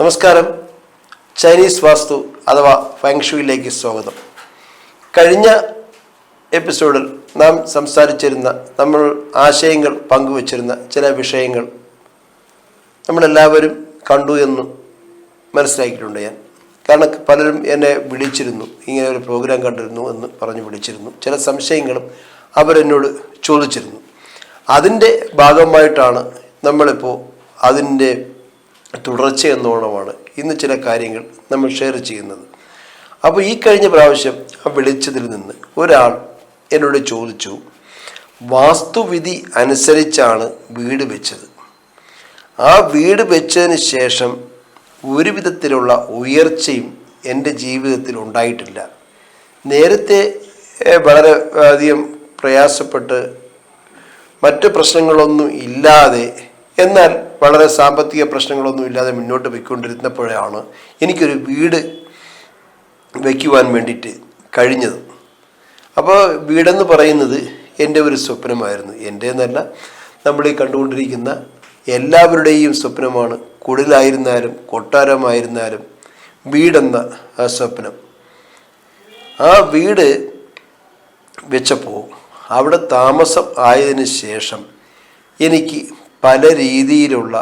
നമസ്കാരം. ചൈനീസ് വാസ്തു അഥവാ ഫെങ്ഷുയിലേക്ക് സ്വാഗതം. കഴിഞ്ഞ എപ്പിസോഡിൽ നാം സംസാരിച്ചിരുന്ന, നമ്മൾ ആശയങ്ങൾ പങ്കുവച്ചിരുന്ന ചില വിഷയങ്ങൾ നമ്മളെല്ലാവരും കണ്ടു എന്ന് മനസ്സിലാക്കിയിട്ടുണ്ട് ഞാൻ. കാരണം പലരും എന്നെ വിളിച്ചിരുന്നു, ഇങ്ങനെ ഒരു പ്രോഗ്രാം കണ്ടിരുന്നു എന്ന് പറഞ്ഞ് വിളിച്ചിരുന്നു. ചില സംശയങ്ങളും അവരെന്നോട് ചോദിച്ചിരുന്നു. അതിൻ്റെ ഭാഗമായിട്ടാണ് നമ്മളിപ്പോൾ അതിൻ്റെ തുടർച്ച എന്നോണമാണ് ഇന്ന് ചില കാര്യങ്ങൾ നമ്മൾ ഷെയർ ചെയ്യുന്നത്. അപ്പോൾ ഈ കഴിഞ്ഞ പ്രാവശ്യം വിളിച്ചതിൽ നിന്ന് ഒരാൾ എന്നോട് ചോദിച്ചു, വാസ്തുവിധി അനുസരിച്ചാണ് വീട് വെച്ചത്, ആ വീട് വെച്ചതിന് ശേഷം ഒരു വിധത്തിലുള്ള ഉയർച്ചയും എൻ്റെ ജീവിതത്തിൽ ഉണ്ടായിട്ടില്ല. നേരത്തെ വളരെ അധികം പ്രയാസപ്പെട്ട് മറ്റ് പ്രശ്നങ്ങളൊന്നും ഇല്ലാതെ, എന്നാൽ വളരെ സാമ്പത്തിക പ്രശ്നങ്ങളൊന്നും ഇല്ലാതെ മുന്നോട്ട് പോയിക്കൊണ്ടിരുന്നപ്പോഴാണ് എനിക്കൊരു വീട് വയ്ക്കുവാൻ വേണ്ടിയിട്ട് കഴിഞ്ഞത്. അപ്പോൾ വീടെന്ന് പറയുന്നത് എൻ്റെ ഒരു സ്വപ്നമായിരുന്നു. എൻ്റെ എന്നല്ല, നമ്മൾ ഈ കണ്ടുകൊണ്ടിരിക്കുന്ന എല്ലാവരുടെയും സ്വപ്നമാണ്. കുടിലായിരുന്നാലും കൊട്ടാരമായിരുന്നാലും വീടെന്ന ആ സ്വപ്നം. ആ വീട് വെച്ചപ്പോൾ അവിടെ താമസം ആയതിനു ശേഷം എനിക്ക് പല രീതിയിലുള്ള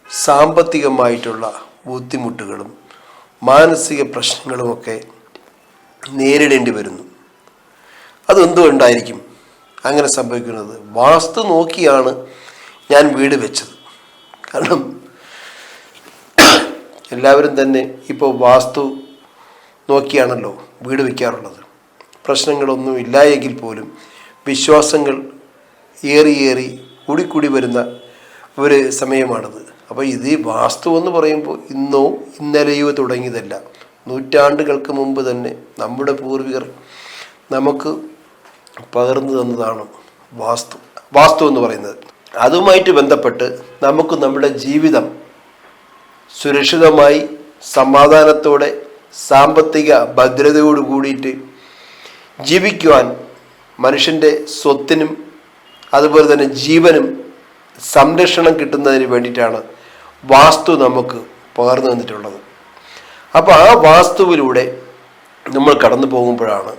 സാമ്പത്തികമായിട്ടുള്ള ബുദ്ധിമുട്ടുകളും മാനസിക പ്രശ്നങ്ങളുമൊക്കെ നേരിടേണ്ടി വരുന്നു. അതെന്തുകൊണ്ടായിരിക്കും അങ്ങനെ സംഭവിക്കുന്നത്? വാസ്തു നോക്കിയാണ് ഞാൻ വീട് വെച്ചത്. കാരണം എല്ലാവരും തന്നെ ഇപ്പോൾ വാസ്തു നോക്കിയാണല്ലോ വീട് വയ്ക്കാറുള്ളത്. പ്രശ്നങ്ങളൊന്നും ഇല്ല എങ്കിൽ പോലും വിശ്വാസങ്ങൾ ഏറി കൂടിക്കൂടി വരുന്ന ഒരു സമയമാണത്. അപ്പോൾ ഇത് വാസ്തു എന്ന് പറയുമ്പോൾ ഇന്നോ ഇന്നലെയോ തുടങ്ങിയതല്ല. നൂറ്റാണ്ടുകൾക്ക് മുമ്പ് തന്നെ നമ്മുടെ പൂർവികർ നമുക്ക് പകർന്നു തന്നതാണ് വാസ്തു എന്ന് പറയുന്നത്. അതുമായിട്ട് ബന്ധപ്പെട്ട് നമുക്ക് നമ്മുടെ ജീവിതം സുരക്ഷിതമായി സമാധാനത്തോടെ സാമ്പത്തിക ഭദ്രതയോട് കൂടിയിട്ട് ജീവിക്കുവാൻ മനുഷ്യൻ്റെ സ്വത്തിനും അതുപോലെ തന്നെ ജീവനും സംരക്ഷണം കിട്ടുന്നതിന് വേണ്ടിയിട്ടാണ് വാസ്തു നമുക്ക് പകർന്നു തന്നിട്ടുള്ളത്. അപ്പോൾ ആ വാസ്തുവിലൂടെ നമ്മൾ കടന്നു പോകുമ്പോഴാണ്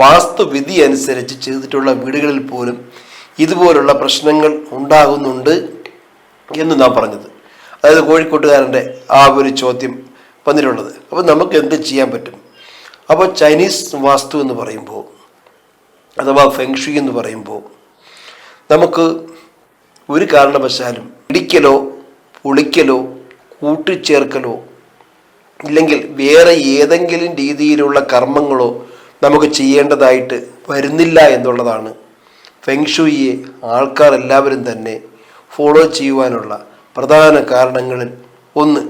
വാസ്തുവിധി അനുസരിച്ച് ചെയ്തിട്ടുള്ള വീടുകളിൽ പോലും ഇതുപോലുള്ള പ്രശ്നങ്ങൾ ഉണ്ടാകുന്നുണ്ട് എന്ന് നാം പറഞ്ഞത്. അതായത് കോഴിക്കോട്ടുകാരൻ്റെ ആ ഒരു ചോദ്യം വന്നിട്ടുള്ളത്. അപ്പോൾ നമുക്ക് എന്ത് ചെയ്യാൻ പറ്റും? അപ്പോൾ ചൈനീസ് വാസ്തു എന്ന് പറയുമ്പോൾ അഥവാ ഫെങ്ഷുയി എന്ന് പറയുമ്പോൾ നമുക്ക് ഒരു കാരണവശാലും ഇടിക്കലോ പൊളിക്കലോ കൂട്ടിച്ചേർക്കലോ ഇല്ലെങ്കിൽ വേറെ ഏതെങ്കിലും രീതിയിലുള്ള കർമ്മങ്ങളോ നമുക്ക് ചെയ്യേണ്ടതായിട്ട് വരുന്നില്ല എന്നുള്ളതാണ് ഫെങ്ഷുയിയെ ആൾക്കാർ എല്ലാവരും തന്നെ ഫോളോ ചെയ്യുവാനുള്ള പ്രധാന കാരണങ്ങളിൽ ഒന്ന്.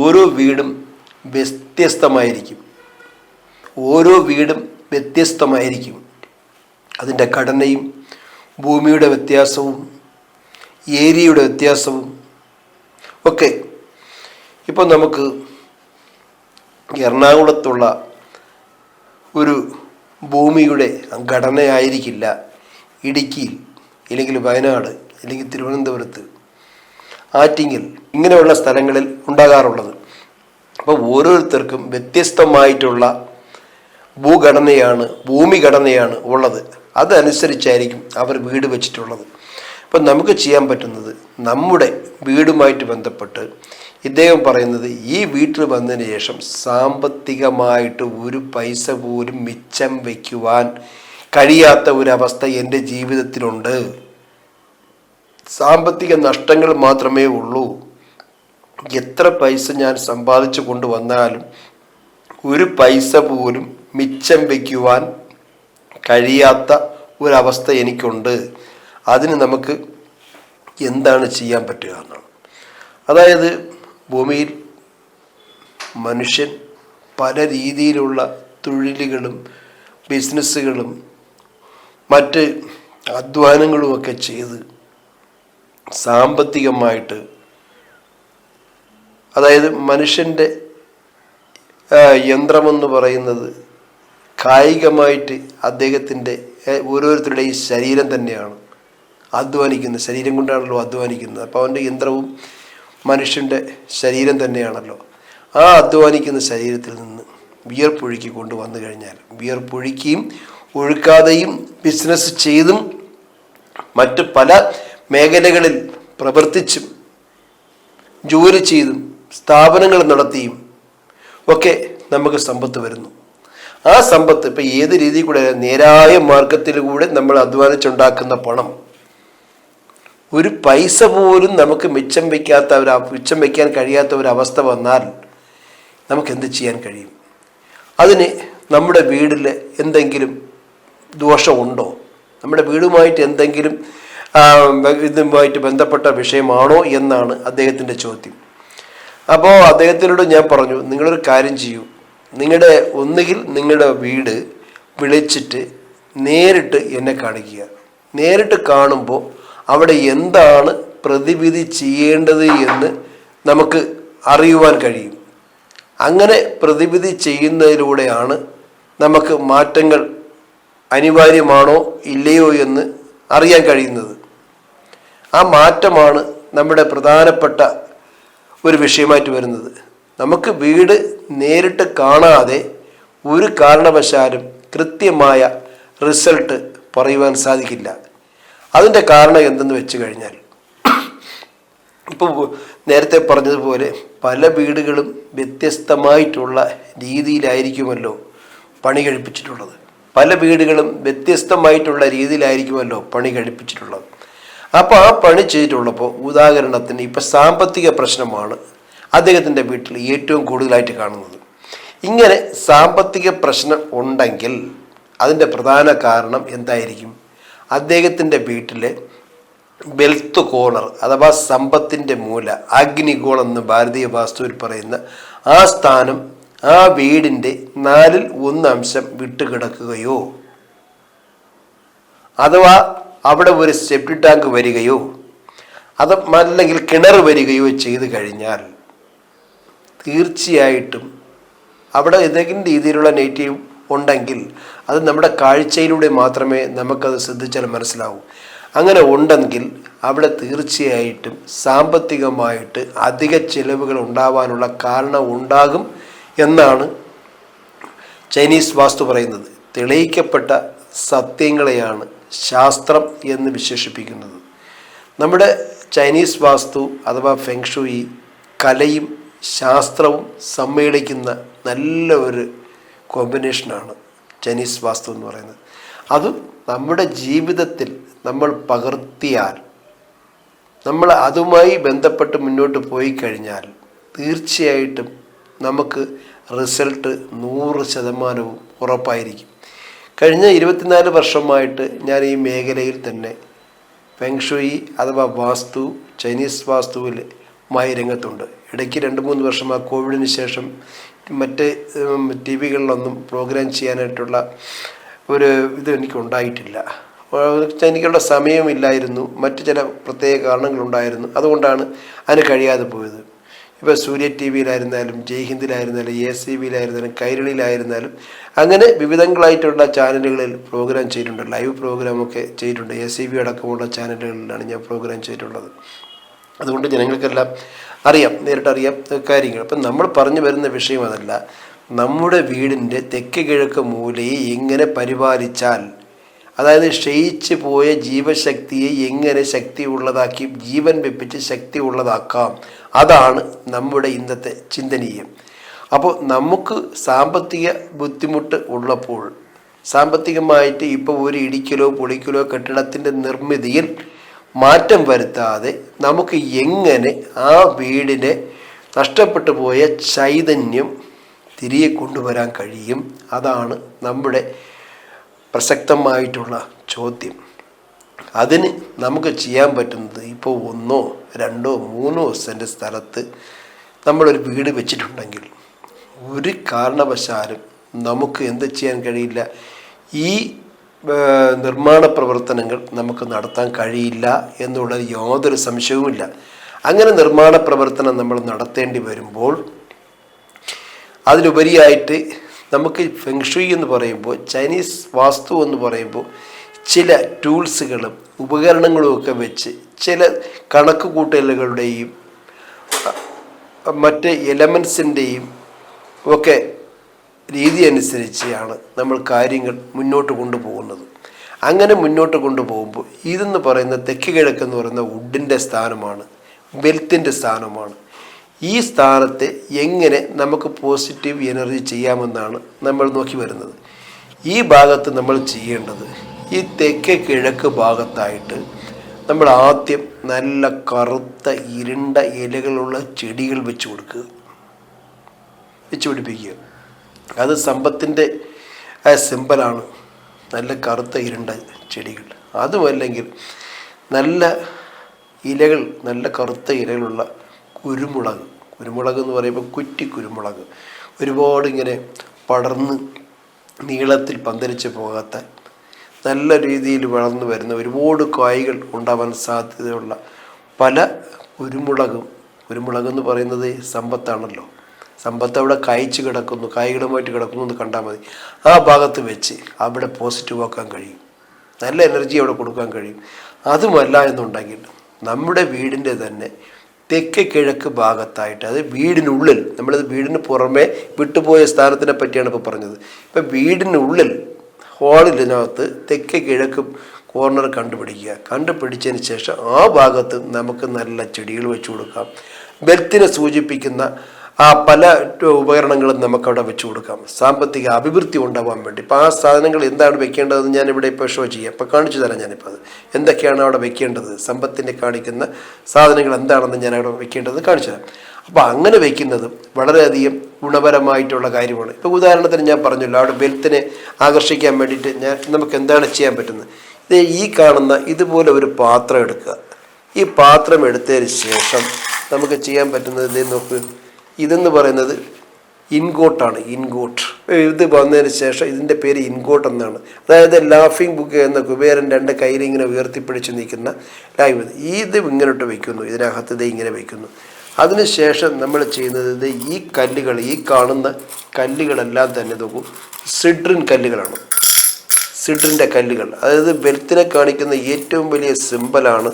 ഓരോ വീടും വ്യത്യസ്തമായിരിക്കും. അതിൻ്റെ ഘടനയും ഭൂമിയുടെ വ്യത്യാസവും ഏരിയയുടെ വ്യത്യാസവും ഒക്കെ. ഇപ്പം നമുക്ക് എറണാകുളത്തുള്ള ഒരു ഭൂമിയുടെ ഘടനയായിരിക്കില്ല ഇടുക്കിയിൽ, ഇല്ലെങ്കിൽ വയനാട്, അല്ലെങ്കിൽ തിരുവനന്തപുരത്ത്, ആറ്റിങ്ങൽ, ഇങ്ങനെയുള്ള സ്ഥലങ്ങളിൽ ഉണ്ടാകാറുള്ളത്. അപ്പോൾ ഓരോരുത്തർക്കും വ്യത്യസ്തമായിട്ടുള്ള ഭൂമിഘടനയാണ് ഉള്ളത്. അതനുസരിച്ചായിരിക്കും അവർ വീട് വെച്ചിട്ടുള്ളത്. അപ്പം നമുക്ക് ചെയ്യാൻ പറ്റുന്നത്, നമ്മുടെ വീടുമായിട്ട് ബന്ധപ്പെട്ട് ഇദ്ദേഹം പറയുന്നത്, ഈ വീട്ടിൽ വന്നതിന് ശേഷം സാമ്പത്തികമായിട്ട് ഒരു പൈസ പോലും മിച്ചം വയ്ക്കുവാൻ കഴിയാത്ത ഒരവസ്ഥ എൻ്റെ ജീവിതത്തിലുണ്ട്. സാമ്പത്തിക നഷ്ടങ്ങൾ മാത്രമേ ഉള്ളൂ. എത്ര പൈസ ഞാൻ സമ്പാദിച്ചു കൊണ്ടുവന്നാലും ഒരു പൈസ പോലും മിച്ചം വയ്ക്കുവാൻ കഴിയാത്ത ഒരവസ്ഥ എനിക്കുണ്ട്. അതിന് നമുക്ക് എന്താണ് ചെയ്യാൻ പറ്റുക എന്നാണ്. അതായത് ഭൂമിയിൽ മനുഷ്യൻ പല രീതിയിലുള്ള തൊഴിലുകളും ബിസിനസ്സുകളും മറ്റ് അധ്വാനങ്ങളുമൊക്കെ ചെയ്ത് സാമ്പത്തികമായിട്ട്, അതായത് മനുഷ്യൻ്റെ യന്ത്രമെന്ന് പറയുന്നത് കായികമായിട്ട് അദ്ദേഹത്തിൻ്റെ ഓരോരുത്തരുടെയും ശരീരം തന്നെയാണ് അധ്വാനിക്കുന്നത്. ശരീരം കൊണ്ടാണല്ലോ അധ്വാനിക്കുന്നത്. അപ്പോൾ അവൻ്റെ യന്ത്രവും മനുഷ്യൻ്റെ ശരീരം തന്നെയാണല്ലോ. ആ അധ്വാനിക്കുന്ന ശരീരത്തിൽ നിന്ന് വിയർപ്പൊഴുക്കി കൊണ്ടുവന്നു കഴിഞ്ഞാൽ, വിയർപ്പൊഴുക്കിയും ഒഴുക്കാതെയും ബിസിനസ് ചെയ്തും മറ്റ് പല മേഖലകളിൽ പ്രവർത്തിച്ചും ജോലി ചെയ്തും സ്ഥാപനങ്ങൾ നടത്തിയും ഒക്കെ നമുക്ക് സമ്പത്ത് വരുന്നു. ആ സമ്പത്ത് ഇപ്പം ഏത് രീതിയിൽ കൂടെ, നേരായ മാർഗത്തിലൂടെ നമ്മൾ അധ്വാനിച്ചുണ്ടാക്കുന്ന പണം ഒരു പൈസ പോലും നമുക്ക് മിച്ചം വയ്ക്കാൻ കഴിയാത്ത ഒരവസ്ഥ വന്നാൽ നമുക്ക് എന്ത് ചെയ്യാൻ കഴിയും? അതിന് നമ്മുടെ വീട്ടിൽ എന്തെങ്കിലും ദോഷമുണ്ടോ? നമ്മുടെ വീടുമായിട്ട് എന്തെങ്കിലും ഇതുമായിട്ട് ബന്ധപ്പെട്ട വിഷയമാണോ എന്നാണ് അദ്ദേഹത്തിൻ്റെ ചോദ്യം. അപ്പോൾ അദ്ദേഹത്തിനോട് ഞാൻ പറഞ്ഞു, നിങ്ങളൊരു കാര്യം ചെയ്യൂ, ഒന്നുകിൽ നിങ്ങളുടെ വീട് വിളിച്ചിട്ട് നേരിട്ട് എന്നെ കാണിക്കുക. നേരിട്ട് കാണുമ്പോൾ അവിടെ എന്താണ് പ്രതിവിധി ചെയ്യേണ്ടത് എന്ന് നമുക്ക് അറിയുവാൻ കഴിയും. അങ്ങനെ പ്രതിവിധി ചെയ്യുന്നതിലൂടെയാണ് നമുക്ക് മാറ്റങ്ങൾ അനിവാര്യമാണോ ഇല്ലയോ എന്ന് അറിയാൻ കഴിയുന്നത്. ആ മാറ്റമാണ് നമ്മുടെ പ്രധാനപ്പെട്ട ഒരു വിഷയമായിട്ട് വരുന്നത്. നമുക്ക് വീട് നേരിട്ട് കാണാതെ ഒരു കാരണവശാലും കൃത്യമായ റിസൾട്ട് പറയുവാൻ സാധിക്കില്ല. അതിൻ്റെ കാരണം എന്തെന്ന് വെച്ച് കഴിഞ്ഞാൽ, ഇപ്പോൾ നേരത്തെ പറഞ്ഞതുപോലെ പല വീടുകളും വ്യത്യസ്തമായിട്ടുള്ള രീതിയിലായിരിക്കുമല്ലോ പണി കഴിപ്പിച്ചിട്ടുള്ളത്. പല വീടുകളും വ്യത്യസ്തമായിട്ടുള്ള രീതിയിലായിരിക്കുമല്ലോ പണി കഴിപ്പിച്ചിട്ടുള്ളത്. അപ്പോൾ ആ പണി ചെയ്തിട്ടുള്ളപ്പോൾ, ഉദാഹരണത്തിന് ഇപ്പം സാമ്പത്തിക പ്രശ്നമാണ് അദ്ദേഹത്തിൻ്റെ വീട്ടിൽ ഏറ്റവും കൂടുതലായിട്ട് കാണുന്നത്. ഇങ്ങനെ സാമ്പത്തിക പ്രശ്നം ഉണ്ടെങ്കിൽ അതിൻ്റെ പ്രധാന കാരണം എന്തായിരിക്കും? അദ്ദേഹത്തിൻ്റെ വീട്ടിലെ വെൽത്ത് കോർണർ അഥവാ സമ്പത്തിൻ്റെ മൂല, അഗ്നികോൾ എന്ന് ഭാരതീയ വാസ്തുവിൽ പറയുന്ന ആ സ്ഥാനം ആ വീടിൻ്റെ 1/4 വിട്ടുകിടക്കുകയോ, അഥവാ അവിടെ ഒരു സെപ്റ്റി ടാങ്ക് വരികയോ അല്ലെങ്കിൽ കിണർ വരികയോ ചെയ്തു കഴിഞ്ഞാൽ തീർച്ചയായിട്ടും അവിടെ ഏതെങ്കിലും രീതിയിലുള്ള നെഗറ്റീവ് ഉണ്ടെങ്കിൽ അത് നമ്മുടെ കാഴ്ചയിലൂടെ മാത്രമേ നമുക്കത് ശ്രദ്ധിച്ചാൽ മനസ്സിലാവൂ. അങ്ങനെ ഉണ്ടെങ്കിൽ അവിടെ തീർച്ചയായിട്ടും സാമ്പത്തികമായിട്ട് അധിക ചിലവുകൾ ഉണ്ടാവാനുള്ള കാരണം ഉണ്ടാകും എന്നാണ് ചൈനീസ് വാസ്തു പറയുന്നത്. തെളിയിക്കപ്പെട്ട സത്യങ്ങളെയാണ് ശാസ്ത്രം എന്ന് വിശേഷിപ്പിക്കുന്നത്. നമ്മുടെ ചൈനീസ് വാസ്തു അഥവാ ഫെങ്ഷുയി കലയും ശാസ്ത്രവും സമ്മേളിക്കുന്ന നല്ല ഒരു കോമ്പിനേഷനാണ് ചൈനീസ് വാസ്തു എന്ന് പറയുന്നത്. അത് നമ്മുടെ ജീവിതത്തിൽ നമ്മൾ പകർത്തിയാൽ, നമ്മൾ അതുമായി ബന്ധപ്പെട്ട് മുന്നോട്ട് പോയി കഴിഞ്ഞാൽ തീർച്ചയായിട്ടും നമുക്ക് റിസൾട്ട് 100% ഉറപ്പായിരിക്കും. കഴിഞ്ഞ 24 വർഷമായിട്ട് ഞാൻ ഈ മേഖലയിൽ തന്നെ ഫെങ്ഷുയി അഥവാ വാസ്തു, ചൈനീസ് വാസ്തുവിൽ രംഗത്തുണ്ട്. ഇടയ്ക്ക് 2-3 വർഷം ആ കോവിഡിന് ശേഷം മറ്റ് TV-കളിലൊന്നും പ്രോഗ്രാം ചെയ്യാനായിട്ടുള്ള ഒരു ഇത് എനിക്കുണ്ടായിട്ടില്ല. എനിക്കുള്ള സമയമില്ലായിരുന്നു, മറ്റു ചില പ്രത്യേക കാരണങ്ങളുണ്ടായിരുന്നു. അതുകൊണ്ടാണ് അതിന് കഴിയാതെ പോയത്. ഇപ്പോൾ സൂര്യ TV-യിലായിരുന്നാലും, ജയ്ഹിന്ദിലായിരുന്നാലും, ACB-യിലായിരുന്നാലും, കൈരളിയിലായിരുന്നാലും അങ്ങനെ വിവിധങ്ങളായിട്ടുള്ള ചാനലുകളിൽ പ്രോഗ്രാം ചെയ്തിട്ടുണ്ട്. ലൈവ് പ്രോഗ്രാമൊക്കെ ചെയ്തിട്ടുണ്ട്. ACB അടക്കമുള്ള ചാനലുകളിലാണ് ഞാൻ പ്രോഗ്രാം ചെയ്തിട്ടുള്ളത്. അതുകൊണ്ട് ജനങ്ങൾക്കെല്ലാം അറിയാം, നേരിട്ടറിയാം കാര്യങ്ങൾ. അപ്പം നമ്മൾ പറഞ്ഞു വരുന്ന വിഷയം അതല്ല, നമ്മുടെ വീടിൻ്റെ തെക്ക് കിഴക്ക് മൂലയെ എങ്ങനെ പരിപാലിച്ചാൽ, അതായത് ക്ഷയിച്ചു പോയ ജീവശക്തിയെ എങ്ങനെ ശക്തി ഉള്ളതാക്കി ജീവൻ വെപ്പിച്ച് ശക്തി ഉള്ളതാക്കാം, അതാണ് നമ്മുടെ ഇന്നത്തെ ചിന്തനീയം. അപ്പോൾ നമുക്ക് സാമ്പത്തിക ബുദ്ധിമുട്ട് ഉള്ളപ്പോൾ, സാമ്പത്തികമായിട്ട് ഇപ്പോൾ ഒരു ഇടിക്കലോ പൊളിക്കലോ കെട്ടിടത്തിൻ്റെ നിർമ്മിതിയിൽ മാറ്റം വരുത്താതെ നമുക്ക് എങ്ങനെ ആ വീടിനെ നഷ്ടപ്പെട്ടു പോയ ചൈതന്യം തിരികെ കൊണ്ടുവരാൻ കഴിയും, അതാണ് നമ്മുടെ പ്രസക്തമായിട്ടുള്ള ചോദ്യം. അതിന് നമുക്ക് ചെയ്യാൻ പറ്റുന്നത്, ഇപ്പോൾ 1, 2, 3 സെൻറ്റ് സ്ഥലത്ത് നമ്മളൊരു വീട് വെച്ചിട്ടുണ്ടെങ്കിൽ ഒരു കാരണവശാലും നമുക്ക് എന്ത് ചെയ്യാൻ കഴിയില്ല, ഈ നിർമ്മാണ പ്രവർത്തനങ്ങൾ നമുക്ക് നടത്താൻ കഴിയില്ല എന്നുള്ളത് യാതൊരു സംശയവുമില്ല. അങ്ങനെ നിർമ്മാണ പ്രവർത്തനം നമ്മൾ നടത്തേണ്ടി വരുമ്പോൾ അതിലുപരിയായിട്ട് നമുക്ക് ഫെങ്ഷുയി എന്ന് പറയുമ്പോൾ, ചൈനീസ് വാസ്തു എന്ന് പറയുമ്പോൾ ചില ടൂൾസുകളും ഉപകരണങ്ങളും ഒക്കെ വെച്ച് ചില കണക്ക് കൂട്ടലുകളുടെയും മറ്റ് എലമെൻസിൻ്റെയും ഒക്കെ രീതി അനുസരിച്ചാണ് നമ്മൾ കാര്യങ്ങൾ മുന്നോട്ട് കൊണ്ടുപോകുന്നത്. അങ്ങനെ മുന്നോട്ട് കൊണ്ടുപോകുമ്പോൾ ഇതെന്ന് പറയുന്ന തെക്ക് കിഴക്കെന്ന് പറയുന്ന വുഡിൻ്റെ സ്ഥാനമാണ്, വെൽത്തിൻ്റെ സ്ഥാനമാണ്. ഈ സ്ഥാനത്തെ എങ്ങനെ നമുക്ക് പോസിറ്റീവ് എനർജി ചെയ്യാമെന്നാണ് നമ്മൾ നോക്കി വരുന്നത്. ഈ ഭാഗത്ത് നമ്മൾ ചെയ്യേണ്ടത്, ഈ തെക്ക് കിഴക്ക് ഭാഗത്തായിട്ട് നമ്മൾ ആദ്യം നല്ല കറുത്ത ഇരുണ്ട ഇലകളുള്ള ചെടികൾ വെച്ച് കൊടുക്കുക, വെച്ച് പിടിപ്പിക്കുക. അത് സമ്പത്തിൻ്റെ സിമ്പലാണ്, നല്ല കറുത്ത ഇരുണ്ട ചെടികൾ. അതുമല്ലെങ്കിൽ നല്ല ഇലകൾ, നല്ല കറുത്ത ഇലകളുള്ള കുരുമുളക്. കുരുമുളക് എന്ന് പറയുമ്പോൾ കുറ്റി കുരുമുളക്, ഒരുപാട് ഇങ്ങനെ പടർന്ന് നീളത്തിൽ പന്തലിച്ച് പോകാത്ത, നല്ല രീതിയിൽ വളർന്നു വരുന്ന, ഒരുപാട് കായ്കൾ ഉണ്ടാവാൻ സാധ്യതയുള്ള പല കുരുമുളകും. കുരുമുളകെന്ന് പറയുന്നത് സമ്പത്താണല്ലോ. സമ്പത്ത് അവിടെ കായ്ച്ച് കിടക്കുന്നു, കായ്കളുമായിട്ട് കിടക്കുന്നു എന്ന് കണ്ടാൽ മതി. ആ ഭാഗത്ത് വെച്ച് അവിടെ പോസിറ്റീവ് ആക്കാൻ കഴിയും, നല്ല എനർജി അവിടെ കൊടുക്കാൻ കഴിയും. അതുമല്ല എന്നുണ്ടെങ്കിൽ നമ്മുടെ വീടിൻ്റെ തന്നെ തെക്ക് കിഴക്ക് ഭാഗത്തായിട്ട്, അത് വീടിനുള്ളിൽ, നമ്മളത് വീടിന് പുറമെ വിട്ടുപോയ സ്ഥാനത്തിനെ പറ്റിയാണ് ഇപ്പോൾ പറഞ്ഞത്. ഇപ്പം വീടിനുള്ളിൽ ഹോളിനകത്ത് തെക്ക് കിഴക്ക് കോർണർ കണ്ടുപിടിച്ചതിന് ശേഷം ആ ഭാഗത്ത് നമുക്ക് നല്ല ചെടികൾ വെച്ച് കൊടുക്കാം. വെൽത്തിനെ സൂചിപ്പിക്കുന്ന ആ പല ഉപകരണങ്ങളും നമുക്കവിടെ വെച്ച് കൊടുക്കാം, സാമ്പത്തിക അഭിവൃദ്ധി ഉണ്ടാവാൻ വേണ്ടി. ഇപ്പോൾ ആ സാധനങ്ങൾ എന്താണ് വെക്കേണ്ടതെന്ന് ഞാനിവിടെ ഇപ്പോൾ ഷോ ചെയ്യാം, ഇപ്പോൾ കാണിച്ചു തരാം. ഞാനിപ്പോൾ അത് എന്തൊക്കെയാണ് അവിടെ വെക്കേണ്ടത്, സമ്പത്തിനെ കാണിക്കുന്ന സാധനങ്ങൾ എന്താണെന്ന് ഞാൻ അവിടെ വെക്കേണ്ടത് കാണിച്ചു തരാം. അപ്പോൾ അങ്ങനെ വെക്കുന്നത് വളരെയധികം ഗുണപരമായിട്ടുള്ള കാര്യമാണ്. ഇപ്പോൾ ഉദാഹരണത്തിന് ഞാൻ പറഞ്ഞല്ലോ, അവിടെ വെൽത്തിനെ ആകർഷിക്കാൻ വേണ്ടിയിട്ട് നമുക്ക് എന്താണ് ചെയ്യാൻ പറ്റുന്നത്. ഈ കാണുന്ന ഇതുപോലെ ഒരു പാത്രം എടുക്കുക. ഈ പാത്രം എടുത്തതിന് ശേഷം നമുക്ക് ചെയ്യാൻ പറ്റുന്നത് ഇതേ നോക്ക്. ഇതെന്ന് പറയുന്നത് ഇൻഗോട്ടാണ്, ഇൻഗോട്ട്. ഇത് വന്നതിന് ശേഷം ഇതിൻ്റെ പേര് ഇൻഗോട്ട് എന്നാണ്. അതായത് ലാഫിംഗ് ബുക്ക് എന്ന കുബേരൻ രണ്ട് കയ്യിൽ ഇങ്ങനെ ഉയർത്തിപ്പിടിച്ച് നിൽക്കുന്ന ലൈവ്. ഇത് ഇങ്ങോട്ട് വയ്ക്കുന്നു, ഇതിനകത്ത് ഇത് ഇങ്ങനെ വയ്ക്കുന്നു. അതിനുശേഷം നമ്മൾ ചെയ്യുന്നത് ഈ കല്ലുകൾ, ഈ കാണുന്ന കല്ലുകളെല്ലാം തന്നെ നോക്കൂ, സിഡ്രിൻ കല്ലുകളാണ്. സിഡ്രിൻ്റെ കല്ലുകൾ, അതായത് വെൽത്തിനെ കാണിക്കുന്ന ഏറ്റവും വലിയ സിമ്പലാണ്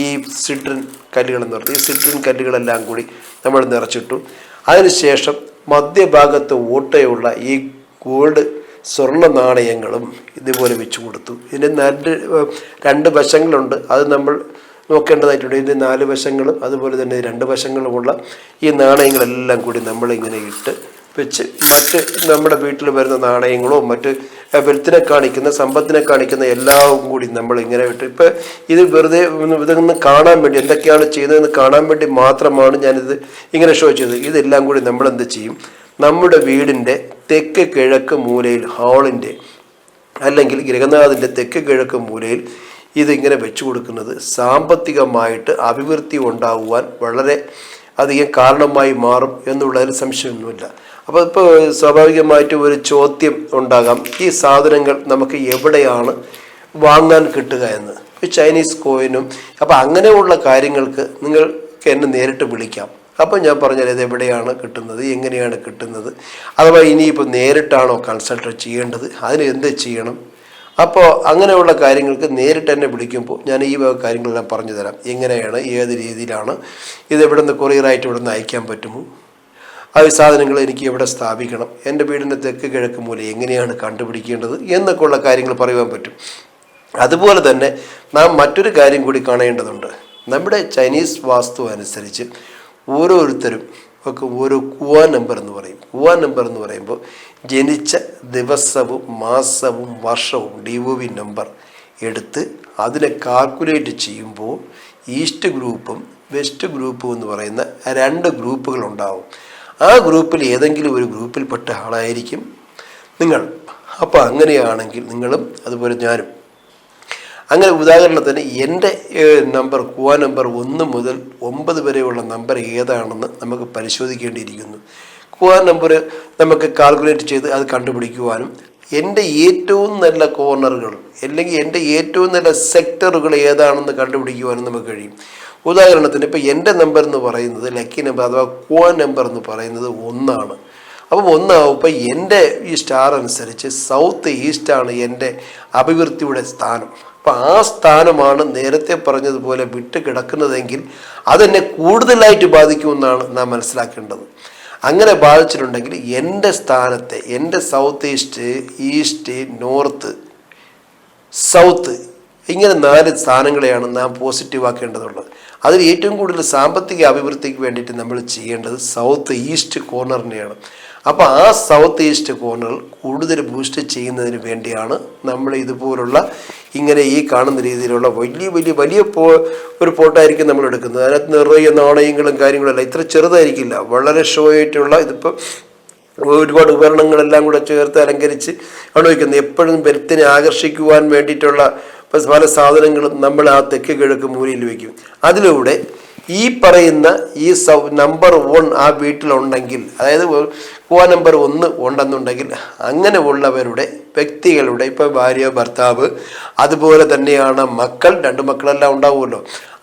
ഈ സിഡ്രിൻ കല്ലുകൾ എന്ന് പറയുന്നത്. ഈ സിഡ്രിൻ കല്ലുകളെല്ലാം കൂടി നമ്മൾ നിറച്ചിട്ടു. അതിനുശേഷം മധ്യഭാഗത്ത് ഓട്ടയുള്ള ഈ ഗോൾഡ് സ്വർണ്ണ നാണയങ്ങളും ഇതുപോലെ വെച്ച് കൊടുത്തു. ഇതിൻ്റെ രണ്ട് വശങ്ങളുണ്ട്, അത് നമ്മൾ നോക്കേണ്ടതായിട്ടുണ്ട്. ഇതിൻ്റെ 4 വശങ്ങളും അതുപോലെ തന്നെ 2 വശങ്ങളുമുള്ള ഈ നാണയങ്ങളെല്ലാം കൂടി നമ്മളിങ്ങനെ ഇട്ട് വെച്ച്, മറ്റ് നമ്മുടെ വീട്ടിൽ വരുന്ന നാണയങ്ങളോ മറ്റ് വെൽത്തിനെ കാണിക്കുന്ന, സമ്പത്തിനെ കാണിക്കുന്ന എല്ലാം കൂടി നമ്മൾ ഇങ്ങനെ ഇട്ട്, ഇപ്പം ഇത് വെറുതെ ഇതൊന്ന് കാണാൻ വേണ്ടി, എന്തൊക്കെയാണ് ചെയ്തതെന്ന് കാണാൻ വേണ്ടി മാത്രമാണ് ഞാനിത് ഇങ്ങനെ ഷോ ചെയ്തത്. ഇതെല്ലാം കൂടി നമ്മൾ എന്ത് ചെയ്യും, നമ്മുടെ വീടിൻ്റെ തെക്ക് കിഴക്ക് മൂലയിൽ, ഹാളിൻ്റെ അല്ലെങ്കിൽ ഗൃഹനാഥൻ്റെ തെക്ക് കിഴക്ക് മൂലയിൽ ഇതിങ്ങനെ വെച്ചു കൊടുക്കുന്നത് സാമ്പത്തികമായിട്ട് അഭിവൃദ്ധി ഉണ്ടാകുവാൻ വളരെ അധികം കാരണമായി മാറും എന്നുള്ളതിൽ സംശയമൊന്നുമില്ല. അപ്പോൾ ഇപ്പോൾ സ്വാഭാവികമായിട്ട് ഒരു ചോദ്യം ഉണ്ടാകാം, ഈ സാധനങ്ങൾ നമുക്ക് എവിടെയാണ് വാങ്ങാൻ കിട്ടുക എന്ന്. ചൈനീസ് കോയിനും അപ്പോൾ അങ്ങനെയുള്ള കാര്യങ്ങൾക്ക് നിങ്ങൾക്ക് എന്നെ നേരിട്ട് വിളിക്കാം. അപ്പോൾ ഞാൻ പറഞ്ഞാൽ ഇത് എവിടെയാണ് കിട്ടുന്നത്, എങ്ങനെയാണ് കിട്ടുന്നത്, അഥവാ ഇനിയിപ്പോൾ നേരിട്ടാണോ കൺസൾട്ട് ചെയ്യേണ്ടത്, അതിന് എന്ത് ചെയ്യണം. അപ്പോൾ അങ്ങനെയുള്ള കാര്യങ്ങൾക്ക് നേരിട്ട് എന്നെ വിളിക്കുമ്പോൾ ഞാൻ ഈ കാര്യങ്ങളെല്ലാം പറഞ്ഞു തരാം. എങ്ങനെയാണ്, ഏത് രീതിയിലാണ്, ഇത് എവിടെ നിന്ന് കൊറിയറായിട്ട് ഇവിടെ നിന്ന് അയക്കാൻ പറ്റുമോ, ആ സാധനങ്ങൾ എനിക്ക് എവിടെ സ്ഥാപിക്കണം, എൻ്റെ വീടിൻ്റെ തെക്ക് കിഴക്ക് മൂല എങ്ങനെയാണ് കണ്ടുപിടിക്കേണ്ടത് എന്നൊക്കെയുള്ള കാര്യങ്ങൾ പറയുവാൻ പറ്റും. അതുപോലെ തന്നെ നാം മറ്റൊരു കാര്യം കൂടി കാണേണ്ടതുണ്ട്. നമ്മുടെ ചൈനീസ് വാസ്തു അനുസരിച്ച് ഓരോരുത്തരും ഒക്കെ ഓരോ കുവാ നമ്പർ എന്ന് പറയും. കുവാ നമ്പർ എന്ന് പറയുമ്പോൾ ജനിച്ച ദിവസവും മാസവും വർഷവും DOV നമ്പർ എടുത്ത് അതിനെ കാൽക്കുലേറ്റ് ചെയ്യുമ്പോൾ ഈസ്റ്റ് ഗ്രൂപ്പും വെസ്റ്റ് ഗ്രൂപ്പും എന്ന് പറയുന്ന 2 ഗ്രൂപ്പുകളുണ്ടാവും. ആ ഗ്രൂപ്പിൽ ഏതെങ്കിലും ഒരു ഗ്രൂപ്പിൽപ്പെട്ട ആളായിരിക്കും നിങ്ങൾ. അപ്പോൾ അങ്ങനെയാണെങ്കിൽ നിങ്ങളും അതുപോലെ ഞാനും. അങ്ങനെ ഉദാഹരണത്തിന് എൻ്റെ നമ്പർ, കുവാ നമ്പർ 1 മുതൽ 9 വരെയുള്ള നമ്പർ ഏതാണെന്ന് നമുക്ക് പരിശോധിക്കേണ്ടിയിരിക്കുന്നു. കുവാ നമ്പർ നമുക്ക് കാൽക്കുലേറ്റ് ചെയ്ത് അത് കണ്ടുപിടിക്കുവാനും എൻ്റെ ഏറ്റവും നല്ല കോർണറുകൾ അല്ലെങ്കിൽ എൻ്റെ ഏറ്റവും നല്ല സെക്ടറുകൾ ഏതാണെന്ന് കണ്ടുപിടിക്കുവാനും നമുക്ക് കഴിയും. ഉദാഹരണത്തിന് ഇപ്പോൾ എൻ്റെ നമ്പർ എന്ന് പറയുന്നത്, ലക്കി നമ്പർ അഥവാ കുവാ നമ്പർ എന്ന് പറയുന്നത് 1 അപ്പോൾ 1 ആവുമ്പോൾ എൻ്റെ ഈ സ്റ്റാർ അനുസരിച്ച് സൗത്ത് ഈസ്റ്റാണ് എൻ്റെ അഭിവൃദ്ധിയുടെ സ്ഥാനം. അപ്പം ആ സ്ഥാനമാണ് നേരത്തെ പറഞ്ഞതുപോലെ വിട്ട് കിടക്കുന്നതെങ്കിൽ അതെന്നെ കൂടുതലായിട്ട് ബാധിക്കുമെന്നാണ് നാം മനസ്സിലാക്കേണ്ടത്. അങ്ങനെ ബാധിച്ചിട്ടുണ്ടെങ്കിൽ എൻ്റെ സ്ഥാനത്തെ, എൻ്റെ south east, east, north, south, ഇങ്ങനെ 4 സ്ഥാനങ്ങളെയാണ് നാം പോസിറ്റീവ് ആക്കേണ്ടതുള്ളത്. അതിൽ ഏറ്റവും കൂടുതൽ സാമ്പത്തിക അഭിവൃദ്ധിക്ക് വേണ്ടിയിട്ട് നമ്മൾ ചെയ്യേണ്ടത് സൗത്ത് ഈസ്റ്റ് കോർണറിനെയാണ്. അപ്പോൾ ആ സൗത്ത് ഈസ്റ്റ് കോർണർ കൂടുതൽ ബൂസ്റ്റ് ചെയ്യുന്നതിന് വേണ്ടിയാണ് നമ്മൾ ഇതുപോലുള്ള ഇങ്ങനെ ഈ കാണുന്ന രീതിയിലുള്ള വലിയ ഒരു പോട്ടായിരിക്കും നമ്മൾ എടുക്കുന്നത്. അതിനകത്ത് നിറയെ നാണയങ്ങളും കാര്യങ്ങളല്ല, ഇത്ര ചെറുതായിരിക്കില്ല, വളരെ ഷോ ആയിട്ടുള്ള, ഇതിപ്പോൾ ഒരുപാട് ഉപകരണങ്ങളെല്ലാം കൂടെ ചേർത്ത് അലങ്കരിച്ച് ആണ് വയ്ക്കുന്നത്. എപ്പോഴും ബെൽത്തിനെ ആകർഷിക്കുവാൻ വേണ്ടിയിട്ടുള്ള പല സാധനങ്ങളും നമ്മൾ ആ തെക്ക് കിഴക്ക് മൂലയിൽ വയ്ക്കും. അതിലൂടെ ഈ പറയുന്ന ഈ നമ്പർ 1 ആ വീട്ടിലുണ്ടെങ്കിൽ, അതായത് നമ്പർ 1 ഉണ്ടെന്നുണ്ടെങ്കിൽ അങ്ങനെ ഉള്ളവരുടെ വ്യക്തികളുടെ, ഇപ്പോൾ ഭാര്യ, ഭർത്താവ്, അതുപോലെ തന്നെയാണ് മക്കൾ, 2 മക്കളെല്ലാം ഉണ്ടാവുമല്ലോ.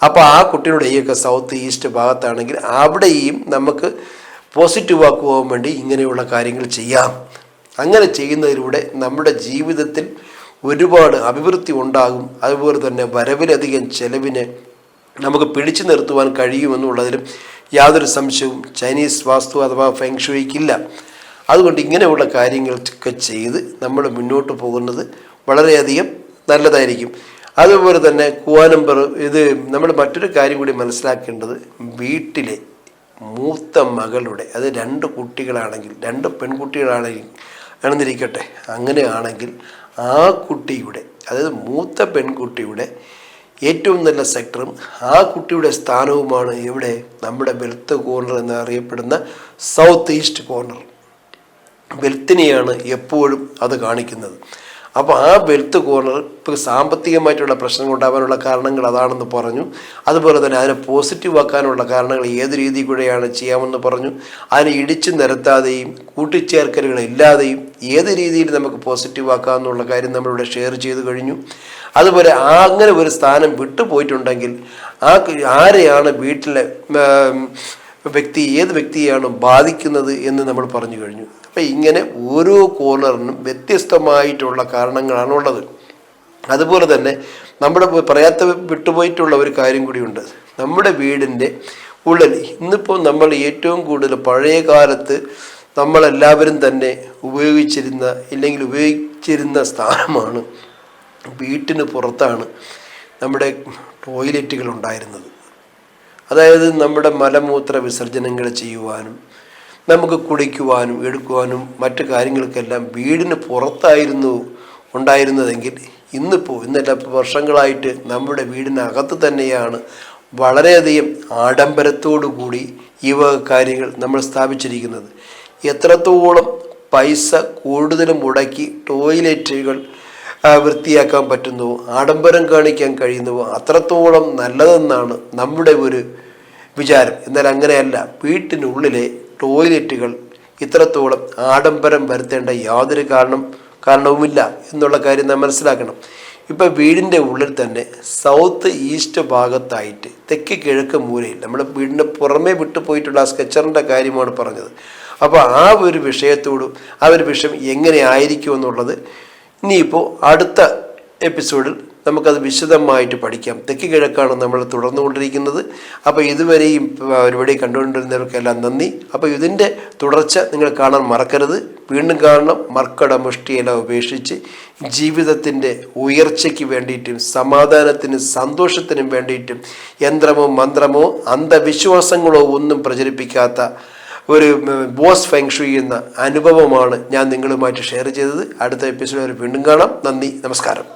അപ്പോൾ ആ കുട്ടിയുടെ ഈയൊക്കെ സൗത്ത് ഈസ്റ്റ് ഭാഗത്താണെങ്കിൽ അവിടെയും നമുക്ക് പോസിറ്റീവ് ആക്കുവാൻ വേണ്ടി ഇങ്ങനെയുള്ള കാര്യങ്ങൾ ചെയ്യാം. അങ്ങനെ ചെയ്യുന്നതിലൂടെ നമ്മുടെ ജീവിതത്തിൽ ഒരുപാട് അഭിവൃദ്ധി ഉണ്ടാകും. അതുപോലെ തന്നെ വരവിലധികം ചെലവിനെ നമുക്ക് പിടിച്ചു നിർത്തുവാൻ കഴിയുമെന്നുള്ളതിലും യാതൊരു സംശയവും ചൈനീസ് വാസ്തു അഥവാ ഫെങ് ഷുയിക്കില്ല. അതുകൊണ്ട് ഇങ്ങനെയുള്ള കാര്യങ്ങളൊക്കെ ചെയ്ത് നമ്മൾ മുന്നോട്ട് പോകുന്നത് വളരെയധികം നല്ലതായിരിക്കും. അതുപോലെ തന്നെ നമ്പർ ഇത് നമ്മൾ മറ്റൊരു കാര്യം കൂടി മനസ്സിലാക്കേണ്ടത്, വീട്ടിലെ മൂത്ത മകളുടെ, അത് 2 കുട്ടികളാണെങ്കിൽ, 2 പെൺകുട്ടികളാണെങ്കിൽ ആണെന്നിരിക്കട്ടെ, അങ്ങനെയാണെങ്കിൽ ആ കുട്ടിയുടെ, അതായത് മൂത്ത പെൺകുട്ടിയുടെ ഏറ്റവും നല്ല സെക്ടറും ആ കുട്ടിയുടെ സ്ഥാനവുമാണ് ഇവിടെ നമ്മുടെ വെൽത്ത് കോർണർ എന്നറിയപ്പെടുന്ന സൗത്ത് ഈസ്റ്റ് കോർണർ. വെൽത്തിനെയാണ് എപ്പോഴും അത് കാണിക്കുന്നത്. അപ്പോൾ ആ വെൽത്ത് കോർണർ ഇപ്പോൾ സാമ്പത്തികമായിട്ടുള്ള പ്രശ്നങ്ങൾ ഉണ്ടാകാനുള്ള കാരണങ്ങൾ അതാണെന്ന് പറഞ്ഞു. അതുപോലെ തന്നെ അതിനെ പോസിറ്റീവ് ആക്കാനുള്ള കാരണങ്ങൾ ഏത് രീതി കൂടെയാണ് ചെയ്യാമെന്ന് പറഞ്ഞു. അതിനെ ഇടിച്ചു നിരത്താതെയും കൂട്ടിച്ചേർക്കലുകളില്ലാതെയും ഏത് രീതിയിൽ നമുക്ക് പോസിറ്റീവ് ആക്കാമെന്നുള്ള കാര്യം നമ്മളിവിടെ ഷെയർ ചെയ്ത് കഴിഞ്ഞു. അതുപോലെ അങ്ങനെ ഒരു സ്ഥാനം വിട്ടുപോയിട്ടുണ്ടെങ്കിൽ ആരെയാണ് വീട്ടിലെ ഏത് വ്യക്തിയെയാണ് ബാധിക്കുന്നത് എന്ന് നമ്മൾ പറഞ്ഞു കഴിഞ്ഞു. അപ്പം ഇങ്ങനെ ഓരോ കോർണറിനും വ്യത്യസ്തമായിട്ടുള്ള കാരണങ്ങളാണുള്ളത്. അതുപോലെ തന്നെ നമ്മുടെ വിട്ടുപോയിട്ടുള്ള ഒരു കാര്യം കൂടിയുണ്ട്. നമ്മുടെ വീടിൻ്റെ ഉള്ളിൽ ഇന്നിപ്പോൾ നമ്മൾ ഏറ്റവും കൂടുതൽ പഴയ കാലത്ത് നമ്മളെല്ലാവരും തന്നെ ഉപയോഗിച്ചിരുന്ന സ്ഥാനമാണ്, വീട്ടിന് പുറത്താണ് നമ്മുടെ ടോയ്ലറ്റുകൾ ഉണ്ടായിരുന്നത്. അതായത് നമ്മുടെ മലമൂത്ര വിസർജനങ്ങൾ ചെയ്യുവാനും നമുക്ക് കുടിക്കുവാനും എടുക്കുവാനും മറ്റു കാര്യങ്ങൾക്കെല്ലാം വീടിന് പുറത്തായിരുന്നു ഉണ്ടായിരുന്നതെങ്കിൽ ഇന്നല്ല വർഷങ്ങളായിട്ട് നമ്മുടെ വീടിനകത്ത് തന്നെയാണ് വളരെയധികം ആഡംബരത്തോടു കൂടി ഈ വക കാര്യങ്ങൾ നമ്മൾ സ്ഥാപിച്ചിരിക്കുന്നത്. എത്രത്തോളം പൈസ കൂടുതലും മുടക്കി ടോയ്ലറ്റുകൾ വൃത്തിയാക്കാൻ പറ്റുന്നുവോ, ആഡംബരം കാണിക്കാൻ കഴിയുന്നുവോ അത്രത്തോളം നല്ലതെന്നാണ് നമ്മുടെ ഒരു വിചാരം. എന്നാൽ അങ്ങനെയല്ല. വീട്ടിനുള്ളിലെ ടോയ്ലറ്റുകൾ ഇത്രത്തോളം ആഡംബരം വരുത്തേണ്ട യാതൊരു കാരണവുമില്ല എന്നുള്ള കാര്യം നാം മനസ്സിലാക്കണം. ഇപ്പം വീടിൻ്റെ ഉള്ളിൽ തന്നെ സൗത്ത് ഈസ്റ്റ് ഭാഗത്തായിട്ട് തെക്ക് കിഴക്ക് മൂലയിൽ നമ്മുടെ വീടിൻ്റെ പുറമേ വിട്ടുപോയിട്ടുള്ള ആ സ്കെച്ചറിൻ്റെ കാര്യമാണ് പറഞ്ഞത്. അപ്പോൾ ആ ഒരു വിഷയത്തോടും ആ ഒരു വിഷയം എങ്ങനെ ആയിരിക്കും എന്നുള്ളത് ഇനിയിപ്പോൾ അടുത്ത എപ്പിസോഡിൽ നമുക്കത് വിശദമായിട്ട് പഠിക്കാം. തെക്ക് കിഴക്കാണ് നമ്മൾ തുടർന്നുകൊണ്ടിരിക്കുന്നത്. അപ്പോൾ ഇതുവരെയും പരിപാടി കണ്ടുകൊണ്ടിരുന്നവർക്കെല്ലാം നന്ദി. അപ്പോൾ ഇതിൻ്റെ തുടർച്ച നിങ്ങൾ കാണാൻ മറക്കരുത്. വീണ്ടും കാണണം. മർക്കട മുഷ്ടിയെല്ലാം ഉപേക്ഷിച്ച് ജീവിതത്തിൻ്റെ ഉയർച്ചയ്ക്ക് വേണ്ടിയിട്ടും സമാധാനത്തിനും സന്തോഷത്തിനും വേണ്ടിയിട്ടും യന്ത്രമോ മന്ത്രമോ അന്ധവിശ്വാസങ്ങളോ ഒന്നും പ്രചരിപ്പിക്കാത്ത ഒരു ബോസ് ഫെങ് ഷുയി എന്ന അനുഭവമാണ് ഞാൻ നിങ്ങളുമായിട്ട് ഷെയർ ചെയ്തത്. അടുത്ത എപ്പിസോഡിൽ വീണ്ടും കാണാം. നന്ദി, നമസ്കാരം.